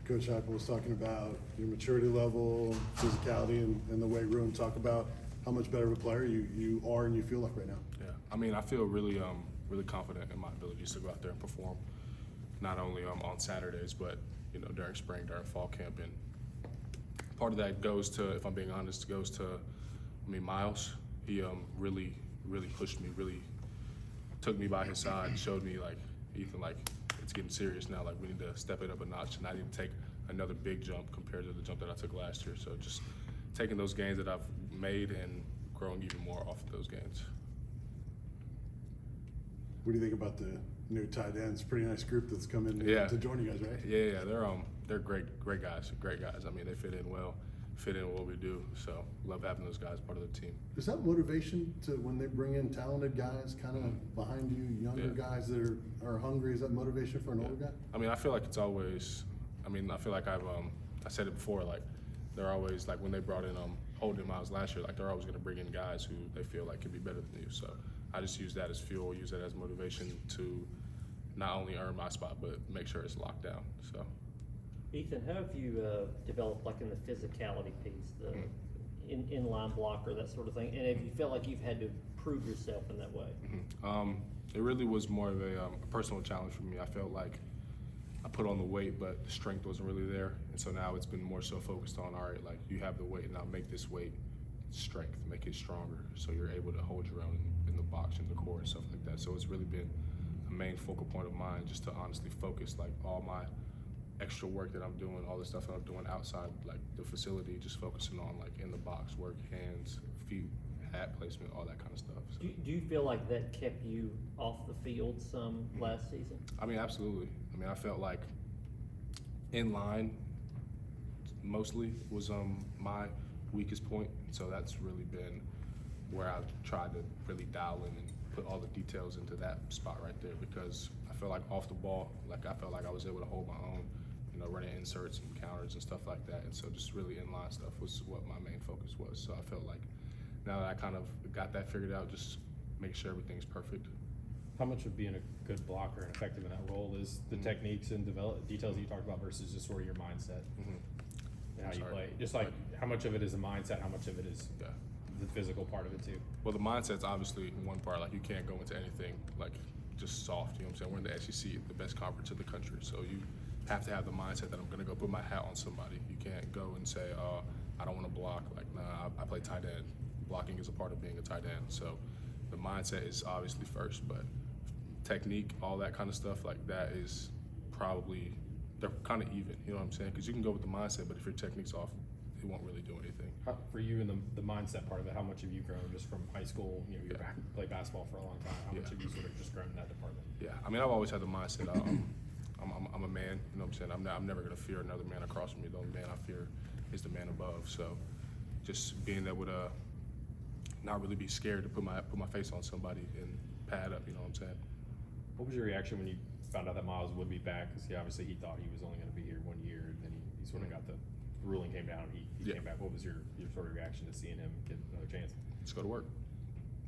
Coach Heupel was talking about your maturity level, physicality in the weight room. Talk about how much better of a player you are and you feel like right now. Yeah, I mean, I feel really really confident in my abilities to go out there and perform, not only on Saturdays, but during spring, during fall camp, and part of that goes to, if I'm being honest, goes to Miles. He really pushed me, really took me by his side, and showed me like, Ethan, like it's getting serious now. Like we need to step it up a notch, and I need to take another big jump compared to the jump that I took last year. So just taking those gains that I've made and growing even more off of those gains. What do you think about the new tight ends? Pretty nice group that's come in to join you guys, right? Yeah, they're great guys. I mean, they fit in well, fit in what we do. So love having those guys part of the team. Is that motivation to when they bring in talented guys, kind of behind you, younger guys that are hungry? Is that motivation for an older guy? I mean, I feel like it's always. I mean, I feel like I said it before. Like they're always like when they brought in Holden Miles last year. Like they're always going to bring in guys who they feel like can be better than you. So I just use that as fuel, use that as motivation to not only earn my spot, but make sure it's locked down. So, Ethan, how have you developed like in the physicality piece, the inline blocker, that sort of thing? And have you felt like you've had to prove yourself in that way? It really was more of a personal challenge for me. I felt like I put on the weight, but the strength wasn't really there. And so now it's been more so focused on, all right, like you have the weight, now make this weight strength, make it stronger, so you're able to hold your own in the box, in the core, and stuff like that. So it's really been a main focal point of mine, just to honestly focus like all my extra work that I'm doing, all the stuff that I'm doing outside like the facility, just focusing on like in the box work, hands, feet, hat placement, all that kind of stuff. So. Do you feel like that kept you off the field some last season? I mean, absolutely. I mean, I felt like in line mostly was my weakest point. So that's really been where I've tried to really dial in and put all the details into that spot right there, because I feel like off the ball, like I felt like I was able to hold my own, running inserts and counters and stuff like that. And so just really inline stuff was what my main focus was. So I felt like now that I kind of got that figured out, just make sure everything's perfect. How much of being a good blocker and effective in that role is the techniques and details you talked about versus just sort of your mindset and how you play? Just like how much of it is a mindset, how much of it is the physical part of it too? Well, the mindset's obviously one part. Like you can't go into anything like just soft. You know what I'm saying? We're in the SEC, the best conference in the country, so you have to have the mindset that I'm going to go put my hat on somebody. You can't go and say, "Oh, I don't want to block." Like, nah, I play tight end. Blocking is a part of being a tight end. So the mindset is obviously first, but technique, all that kind of stuff, like that is probably, they're kind of even. You know what I'm saying? Because you can go with the mindset, but if your technique's off, it won't really do anything. For you and the mindset part of it, how much have you grown just from high school? You played basketball for a long time. How much have you sort of just grown in that department? Yeah, I mean, I've always had the mindset. I'm a man. You know what I'm saying? I'm never gonna fear another man across from me. The only man I fear is the man above. So, just being able to not really be scared to put my face on somebody and pad up. You know what I'm saying? What was your reaction when you found out that Miles would be back? Because obviously he thought he was only going to be here 1 year, and then he sort of got the ruling came down. He came back. What was your sort of reaction to seeing him get another chance? Let's go to work.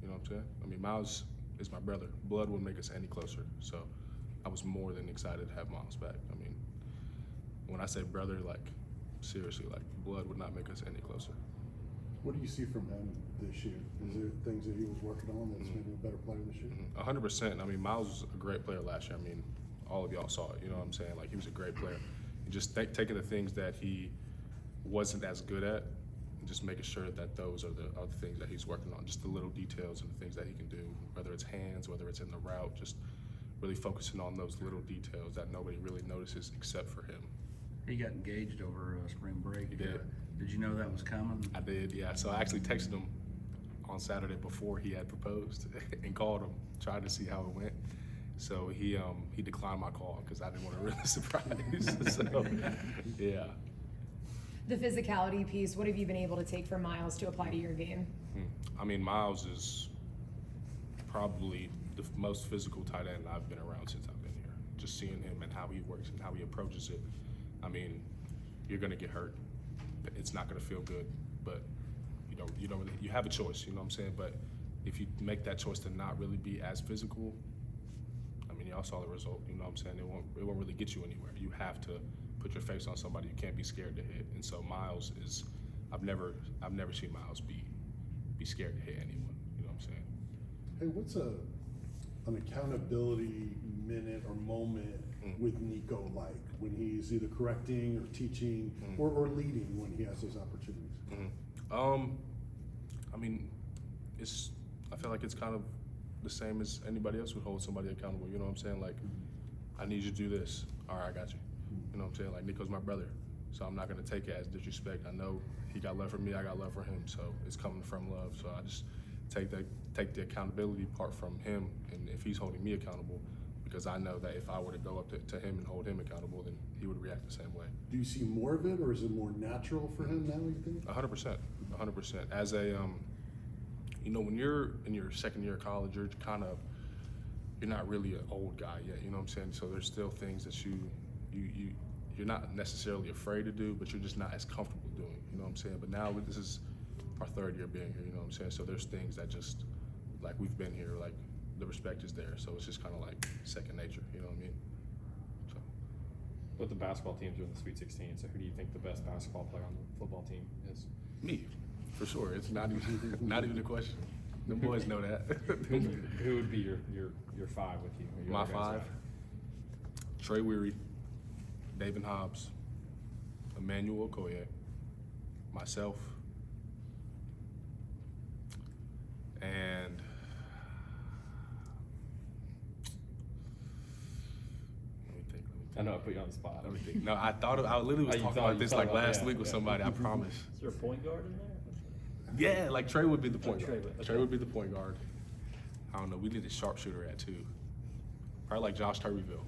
You know what I'm saying? I mean, Miles is my brother. Blood wouldn't make us any closer. So I was more than excited to have Miles back. I mean, when I say brother, like seriously, like blood would not make us any closer. What do you see from him this year? Is there things that he was working on that's made him a better player this year? 100%. I mean, Miles was a great player last year. I mean, all of y'all saw it. You know what I'm saying? Like, he was a great player. And just taking the things that he wasn't as good at and just making sure that those are the things that he's working on, just the little details and the things that he can do, whether it's hands, whether it's in the route, just really focusing on those little details that nobody really notices except for him. He got engaged over spring break. He did. Did you know that was coming? I did, yeah. So I actually texted him on Saturday before he had proposed and called him, tried to see how it went. So he declined my call because I didn't want to ruin the surprise. So, yeah. The physicality piece, what have you been able to take from Miles to apply to your game? I mean, Miles is probably the most physical tight end I've been around since I've been here. Just seeing him and how he works and how he approaches it. I mean, you're gonna get hurt. It's not gonna feel good, but you have a choice, you know what I'm saying? But if you make that choice to not really be as physical, I mean, y'all saw the result, you know what I'm saying? It won't really get you anywhere. You have to put your face on somebody, you can't be scared to hit. And so Miles is, I've never seen Miles be scared to hit anyone. You know what I'm saying? Hey, what's an accountability minute or moment with Nico like when he's either correcting or teaching or leading when he has those opportunities? I mean, I feel like it's kind of the same as anybody else would hold somebody accountable. You know what I'm saying? Like, I need you to do this. All right, I got you. You know what I'm saying? Like, Nico's my brother, so I'm not gonna take it as disrespect. I know he got love for me, I got love for him, so it's coming from love. So I just take the accountability part from him, and if he's holding me accountable, because I know that if I were to go up to him and hold him accountable, then he would react the same way. Do you see more of it, or is it more natural for him now, you think? 100%, 100%. As a, you know, when you're in your second year of college, you're not really an old guy yet, you know what I'm saying? So there's still things that you're not necessarily afraid to do, but you're just not as comfortable doing, you know what I'm saying? But now this is our third year being here, you know what I'm saying? So there's things that just, like, we've been here, like, the respect is there, so it's just kind of like second nature, you know what I mean? So. But the basketball teams are in the Sweet 16, so who do you think the best basketball player on the football team is? Me, for sure. It's not even a question. The boys know that. Who would be your five with you? Or your My other guys' five? Trey Weary, David Hobbs, Emmanuel Okoye, myself, and let me think. I know I put you on the spot. Let me think. No, I literally was Oh, you talking thought- about you this thought like about- last yeah, week with yeah. somebody, I promise. Is there a point guard in there? Yeah, like Trey would be the point Trey guard. would, Trey okay. would be the point guard. I don't know. We need a sharpshooter at too. Probably like Josh Turbyville.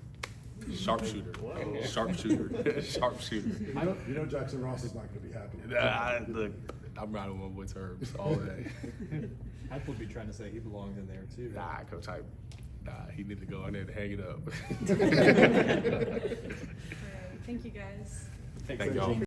Sharpshooter. Whoa. Sharpshooter. Sharpshooter. You know Jackson Ross is not going to be happy. Look, I'm riding with my boy Turbs all day. I would be trying to say he belongs in there too. Nah, Coach Hype. Nah, he need to go in there and hang it up. All right, thank you guys. Thank y'all.